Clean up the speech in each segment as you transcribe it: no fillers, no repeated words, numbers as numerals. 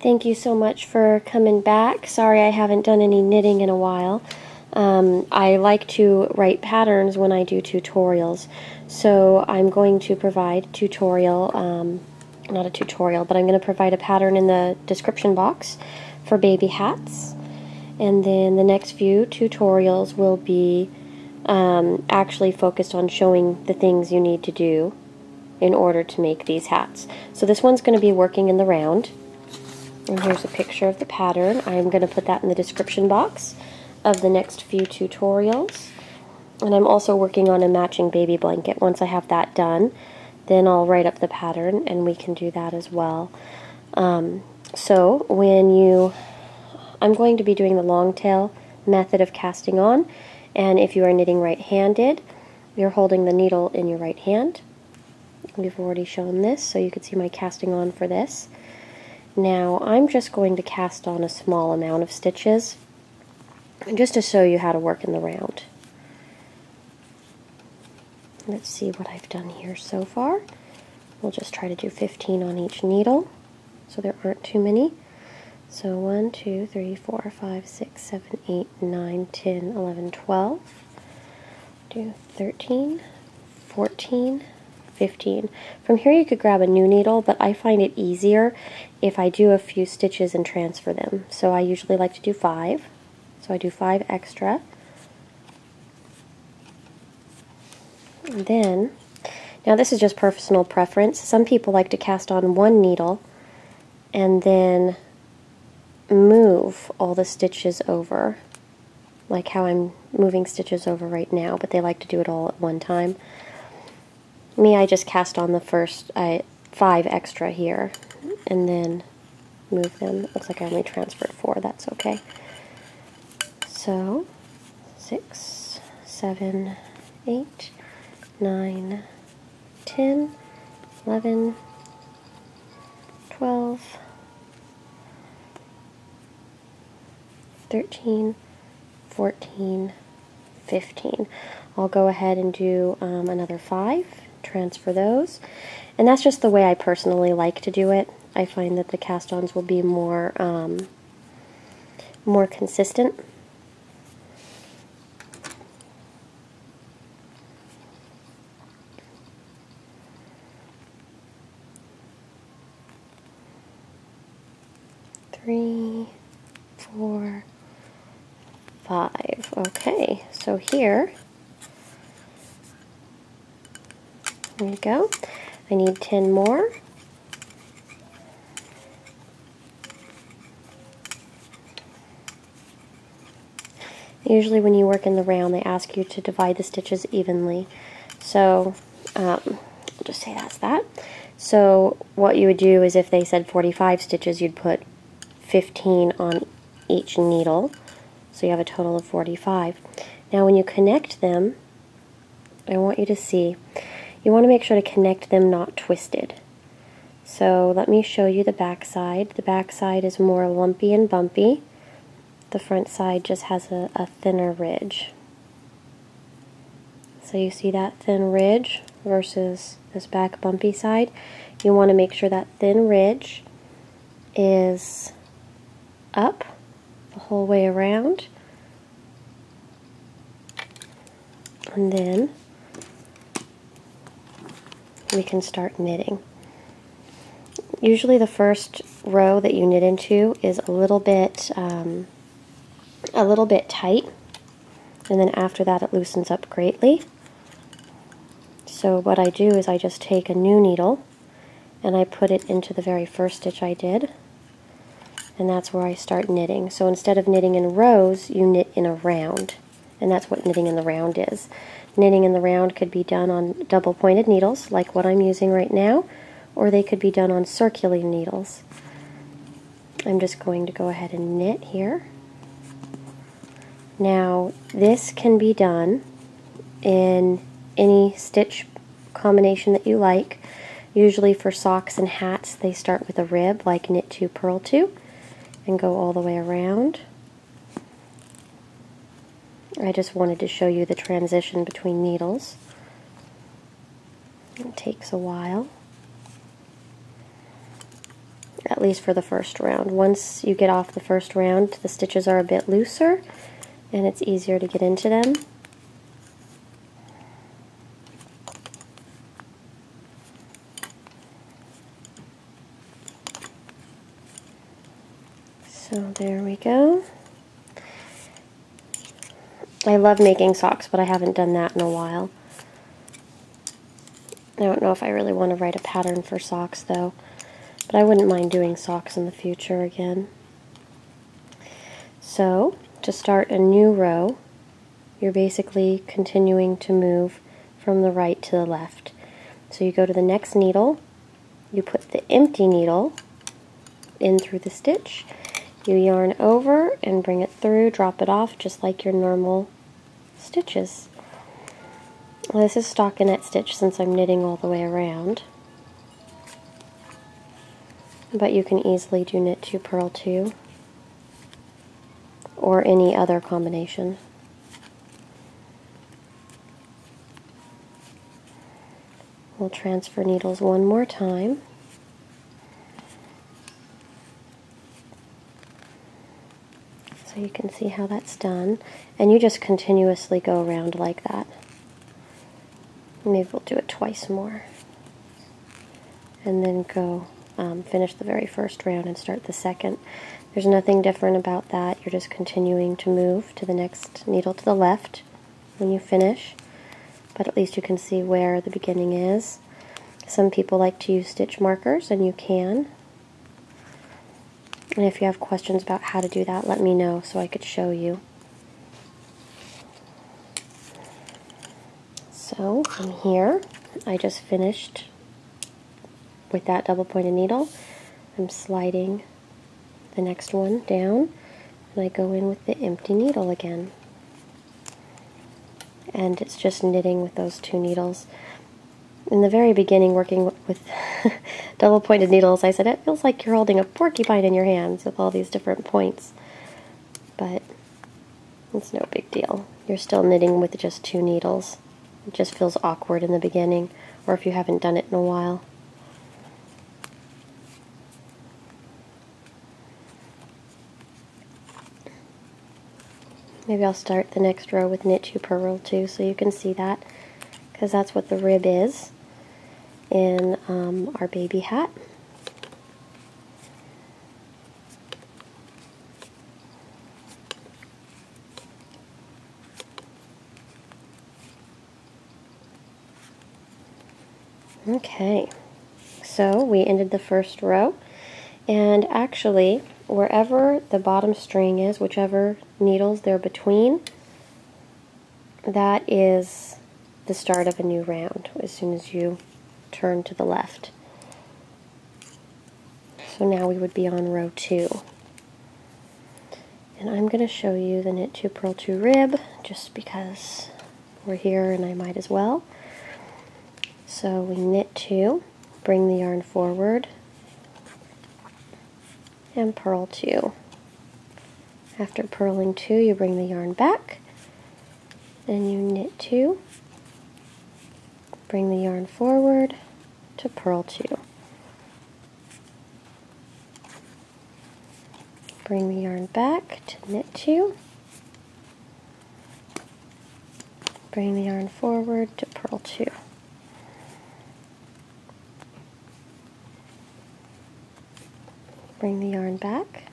Thank you so much for coming back. Sorry I haven't done any knitting in a while. I like to write patterns when I do tutorials, so I'm going to provide not a tutorial, but I'm going to provide a pattern in the description box for baby hats, and then the next few tutorials will be actually focused on showing the things you need to do in order to make these hats. So this one's going to be working in the round. And here's a picture of the pattern. I'm going to put that in the description box of the next few tutorials. And I'm also working on a matching baby blanket. Once I have that done, then I'll write up the pattern and we can do that as well. I'm going to be doing the long tail method of casting on. And if you are knitting right-handed, you're holding the needle in your right hand. We've already shown this, so you can see my casting on for this. Now I'm just going to cast on a small amount of stitches just to show you how to work in the round. Let's see what I've done here so far. We'll just try to do 15 on each needle so there aren't too many. So 1, 2, 3, 4, 5, 6, 7, 8, 9, 10, 11, 12. Do 13, 14, 15. From here you could grab a new needle, but I find it easier if I do a few stitches and transfer them. So I usually like to do 5. So I do 5 extra. And then, now this is just personal preference. Some people like to cast on one needle and then move all the stitches over, like how I'm moving stitches over right now, but they like to do it all at one time. Me, I just cast on the first 5 extra here and then move them. It looks like I only transferred 4. That's okay. So 6, 7, 8, 9, 10, 11, 12, 13, 14, 15. I'll go ahead and do another 5. Transfer those, and that's just the way I personally like to do it. I find that the cast-ons will be more consistent. Three, 4, 5. Okay, so here we go. I need 10 more. Usually when you work in the round, they ask you to divide the stitches evenly. So I'll just say that's that. So what you would do is if they said 45 stitches, you'd put 15 on each needle. So you have a total of 45. Now when you connect them, I want you to see, you want to make sure to connect them not twisted. So let me show you the back side. The back side is more lumpy and bumpy. The front side just has a thinner ridge. So you see that thin ridge versus this back bumpy side. You want to make sure that thin ridge is up the whole way around. And then we can start knitting. Usually the first row that you knit into is a little bit tight, and then after that it loosens up greatly. So what I do is I just take a new needle and I put it into the very first stitch I did, and that's where I start knitting. So instead of knitting in rows, you knit in a round, and that's what knitting in the round is. Knitting in the round could be done on double pointed needles like what I'm using right now, or they could be done on circular needles. I'm just going to go ahead and knit here. Now this can be done in any stitch combination that you like. Usually for socks and hats they start with a rib, like knit 2, purl 2, and go all the way around. I just wanted to show you the transition between needles. It takes a while. at least for the first round. Once you get off the first round, the stitches are a bit looser and it's easier to get into them. So there we go. I love making socks, but I haven't done that in a while. I don't know if I really want to write a pattern for socks though, but I wouldn't mind doing socks in the future again. So, to start a new row, you're basically continuing to move from the right to the left. So you go to the next needle, you put the empty needle in through the stitch, you yarn over and bring it through, drop it off just like your normal stitches. Well, this is stockinette stitch since I'm knitting all the way around, but you can easily do knit 2, purl 2, or any other combination. We'll transfer needles one more time. So you can see how that's done, and you just continuously go around like that. Maybe we'll do it twice more, and then go finish the very first round and start the second. There's nothing different about that. You're just continuing to move to the next needle to the left when you finish, but at least you can see where the beginning is. Some people like to use stitch markers, and you can. And if you have questions about how to do that, let me know so I could show you. So from here, I just finished with that double pointed needle. I'm sliding the next one down, and I go in with the empty needle again. And it's just knitting with those 2 needles. In the very beginning, working with double pointed needles, I said it feels like you're holding a porcupine in your hands with all these different points. But it's no big deal. You're still knitting with just 2 needles. It just feels awkward in the beginning, or if you haven't done it in a while. Maybe I'll start the next row with knit 2, purl 2, so you can see that, because that's what the rib is in our baby hat. Okay, so we ended the first row, and actually wherever the bottom string is, whichever needles they're between, that is the start of a new round as soon as you turn to the left. So now we would be on row 2. And I'm going to show you the knit 2, purl 2 rib just because we're here and I might as well. So we knit 2, bring the yarn forward, and purl 2. After purling 2, you bring the yarn back, and you knit 2, bring the yarn forward to purl 2. Bring the yarn back to knit 2, bring the yarn forward to purl 2. Bring the yarn back,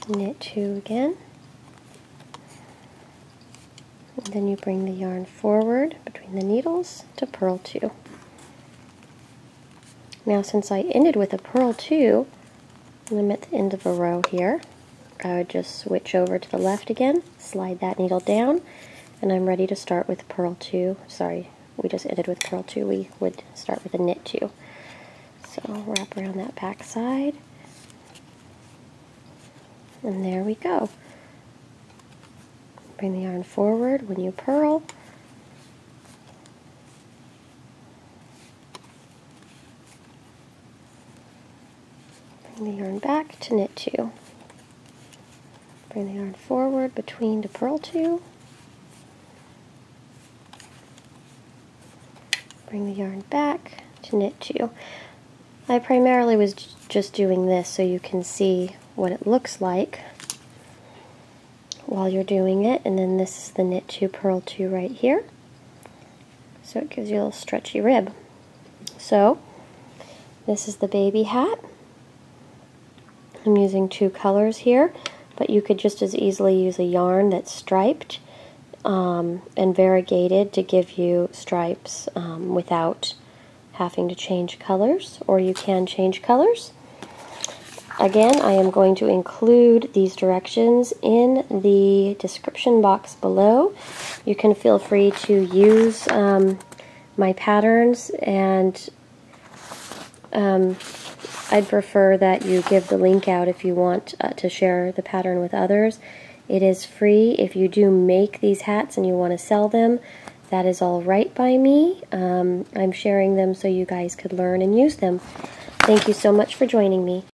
knit 2 again, and then you bring the yarn forward between the needles to purl 2. Now since I ended with a purl 2, and I'm at the end of a row here, I would just switch over to the left again, slide that needle down, and I'm ready to start with purl 2. Sorry, we just ended with purl 2. We would start with a knit 2. So wrap around that back side. And there we go. Bring the yarn forward when you purl. Bring the yarn back to knit 2. Bring the yarn forward between to purl 2. Bring the yarn back to knit 2. I primarily was just doing this so you can see what it looks like while you're doing it. And then this is the knit 2, purl 2 right here. So it gives you a little stretchy rib. So this is the baby hat. I'm using 2 colors here, but you could just as easily use a yarn that's striped and variegated to give you stripes without having to change colors, or you can change colors. Again, I am going to include these directions in the description box below. You can feel free to use my patterns, and I'd prefer that you give the link out if you want to share the pattern with others. It is free. If you do make these hats and you want to sell them, that is all right by me. I'm sharing them so you guys could learn and use them. Thank you so much for joining me.